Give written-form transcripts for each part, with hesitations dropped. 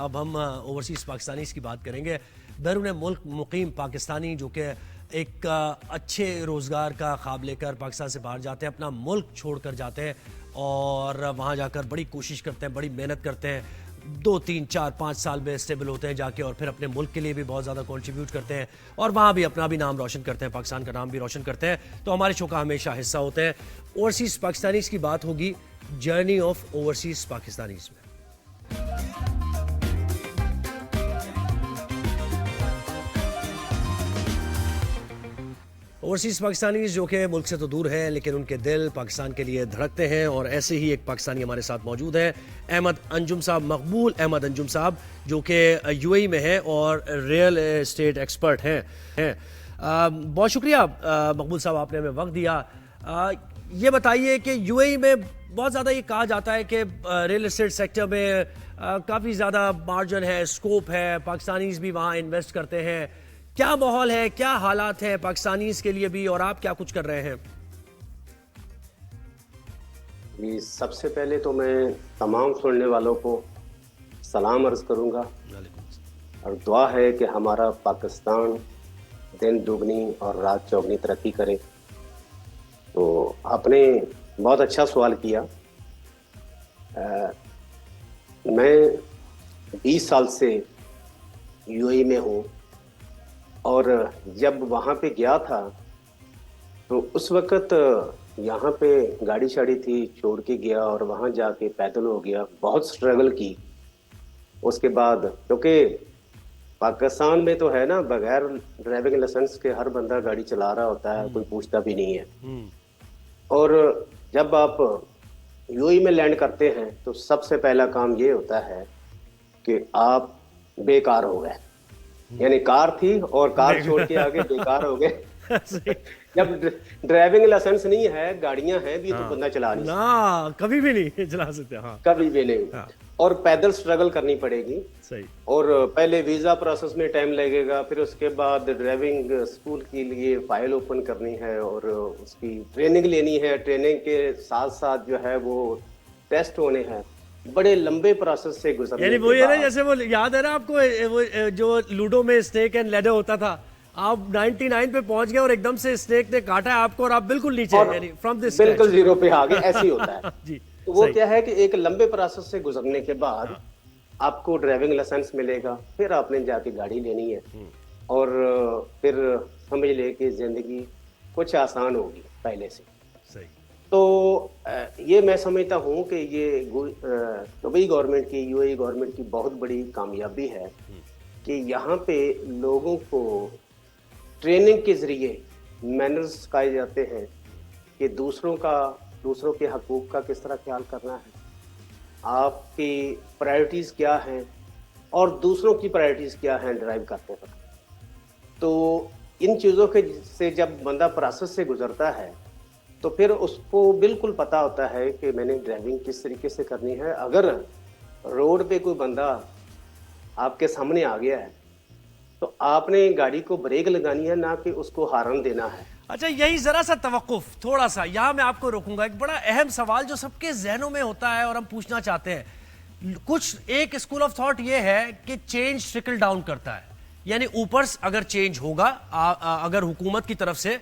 اب ہم overseas Pakistanis کی بات کریں گے. بیرون ملک مقیم پاکستانی جو کہ ایک اچھے روزگار کا خواب لے کر پاکستان سے باہر جاتے ہیں, اپنا ملک چھوڑ کر جاتے ہیں اور وہاں جا کر بڑی کوشش کرتے ہیں, بڑی محنت کرتے ہیں, 2 3 4 5 سال میں اسٹیبل ہوتے ہیں جا کے, اور پھر اپنے ملک کے لیے بھی بہت زیادہ کنٹریبیوٹ کرتے ہیں اور وہاں بھی اپنا بھی نام روشن کرتے ہیں, پاکستان کا نام بھی روشن کرتے ہیں. تو ہمارے شو کا ہمیشہ حصہ ہوتے ہیں. اوورسیز پاکستانیز کی بات ہوگی جرنی آف اوورسیز پاکستانیز میں. اوورسیز پاکستانیز جو کہ ملک سے تو دور ہیں لیکن ان کے دل پاکستان کے لیے دھڑکتے ہیں, اور ایسے ہی ایک پاکستانی ہمارے ساتھ موجود ہیں, احمد انجم صاحب, مقبول احمد انجم صاحب, جو کہ یو اے میں ہیں اور ریئل اسٹیٹ ایکسپرٹ ہیں. بہت شکریہ مقبول صاحب, آپ نے ہمیں وقت دیا. یہ بتائیے کہ یو اے میں بہت زیادہ یہ کہا جاتا ہے کہ ریئل اسٹیٹ سیکٹر میں کافی زیادہ مارجن ہے, اسکوپ ہے, پاکستانیز بھی وہاں انویسٹ کرتے ہیں. کیا ماحول ہے, کیا حالات ہیں پاکستانیز کے لیے بھی, اور آپ کیا کچھ کر رہے ہیں؟ جی, سب سے پہلے تو میں تمام سننے والوں کو سلام عرض کروں گا اور دعا ہے کہ ہمارا پاکستان دن دگنی اور رات چوگنی ترقی کرے. تو آپ نے بہت اچھا سوال کیا. میں 20 سال سے یو اے میں ہوں, اور جب وہاں پہ گیا تھا تو اس وقت یہاں پہ گاڑی شاڑی تھی, چھوڑ کے گیا اور وہاں جا کے پیدل ہو گیا, بہت سٹرگل کی. اس کے بعد کیونکہ پاکستان میں تو ہے نا, بغیر ڈرائیونگ لائسنس کے ہر بندہ گاڑی چلا رہا ہوتا ہے, کوئی پوچھتا بھی نہیں ہے. اور جب آپ یو اے میں لینڈ کرتے ہیں تو سب سے پہلا کام یہ ہوتا ہے کہ آپ بیکار ہو گئے, یعنی کار تھی اور کار چھوڑ کے آگے بیکار ہو گئے. جب ڈرائیونگ لائسنس نہیں ہے, گاڑیاں ہیں بھی تو بندہ چلا نہیں سکتا, کبھی بھی نہیں چلا سکتے, کبھی بھی نہیں, اور پیدل سٹرگل کرنی پڑے گی. صحیح. اور پہلے ویزا پروسیس میں ٹائم لگے گا, پھر اس کے بعد ڈرائیونگ اسکول کے لیے فائل اوپن کرنی ہے اور اس کی ٹریننگ لینی ہے. ٹریننگ کے ساتھ ساتھ جو ہے وہ ٹیسٹ ہونے ہیں, بڑے لمبے پروسیس سے گزرنے. یعنی وہ یہ نا, جیسے وہ یاد ہے نا آپ کو وہ جو لوڈو میں اسنیک اینڈ لیڈر ہوتا تھا, آپ 99 پہ پہنچ گئے اور ایک دم سے اسنیک نے کاٹا ہے آپ کو اور آپ بالکل نیچے, یعنی فرام دس بالکل زیرو پہ آ گئے, ایسے ہی ہوتا ہے. جی, تو وہ کیا ہے کہ ایک لمبے پروسیس سے گزرنے کے بعد آپ کو ڈرائیونگ لائسنس ملے گا, پھر آپ نے جا کے گاڑی لینی ہے, اور پھر سمجھ لے کہ زندگی کچھ آسان ہوگی پہلے سے. صحیح. تو یہ میں سمجھتا ہوں کہ یہ دبئی گورنمنٹ کی, یو اے گورنمنٹ کی بہت بڑی کامیابی ہے کہ یہاں پہ لوگوں کو ٹریننگ کے ذریعے مینرز سکھائے جاتے ہیں کہ دوسروں کے حقوق کا کس طرح خیال کرنا ہے, آپ کی پرائرٹیز کیا ہیں اور دوسروں کی پرائرٹیز کیا ہیں ڈرائیو کرتے وقت. تو ان چیزوں کے سے جب بندہ پروسیس سے گزرتا ہے تو پھر اس کو بالکل پتہ ہوتا ہے کہ میں نے ڈرائیونگ کس طریقے سے کرنی ہے. اگر روڈ پہ کوئی بندہ آپ کے سامنے آ گیا ہے تو آپ نے گاڑی کو بریک لگانی ہے, نہ کہ اس کو ہارن دینا ہے. اچھا, یہی ذرا سا توقف تھوڑا سا یہاں میں آپ کو روکوں گا. ایک بڑا اہم سوال جو سب کے ذہنوں میں ہوتا ہے اور ہم پوچھنا چاہتے ہیں, کچھ ایک اسکول آف تھاٹ یہ ہے کہ چینج ٹرکل ڈاؤن کرتا ہے, یعنی اوپر اگر چینج ہوگا, اگر حکومت کی طرف سے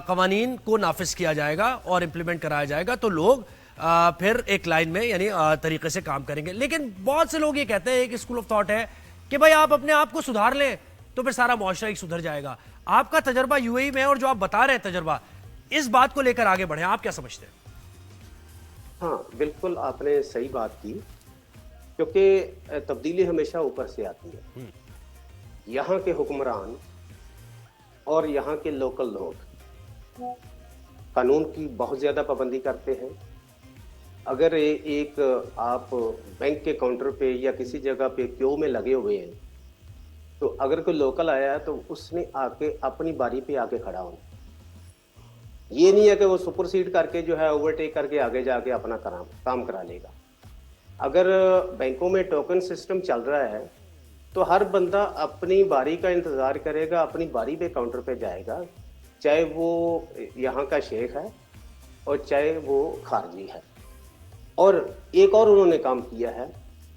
قوانین کو نافذ کیا جائے گا اور امپلیمنٹ کرایا جائے گا تو لوگ پھر ایک لائن میں یعنی طریقے سے کام کریں گے. لیکن بہت سے لوگ یہ کہتے ہیں, ایک اسکول آف تھاٹ ہے کہ بھائی آپ اپنے آپ کو سدھار لیں تو پھر سارا معاشرہ ہی سدھر جائے گا. آپ کا تجربہ یو اے میں اور جو آپ بتا رہے ہیں تجربہ, اس بات کو لے کر آگے بڑھیں, آپ کیا سمجھتے ہیں؟ ہاں بالکل, آپ نے صحیح بات کی, کیونکہ تبدیلی ہمیشہ اوپر سے آتی ہے. یہاں کے حکمران اور یہاں کے لوکل لوگ قانون کی بہت زیادہ پابندی کرتے ہیں. اگر ایک آپ بینک کے کاؤنٹر پہ یا کسی جگہ پہ کیو میں لگے ہوئے ہیں تو اگر کوئی لوکل آیا ہے تو اس نے آ کے اپنی باری پہ آ کے کھڑا ہونا. یہ نہیں ہے کہ وہ سپر سیڈ کر کے جو ہے اوورٹیک کر کے آگے جا کے اپنا کام کرا لے گا. اگر بینکوں میں ٹوکن سسٹم چل رہا ہے تو ہر بندہ اپنی باری کا انتظار کرے گا, اپنی باری پہ کاؤنٹر پہ جائے گا, چاہے وہ یہاں کا شیخ ہے اور چاہے وہ خارجی ہے. اور ایک اور انہوں نے کام کیا ہے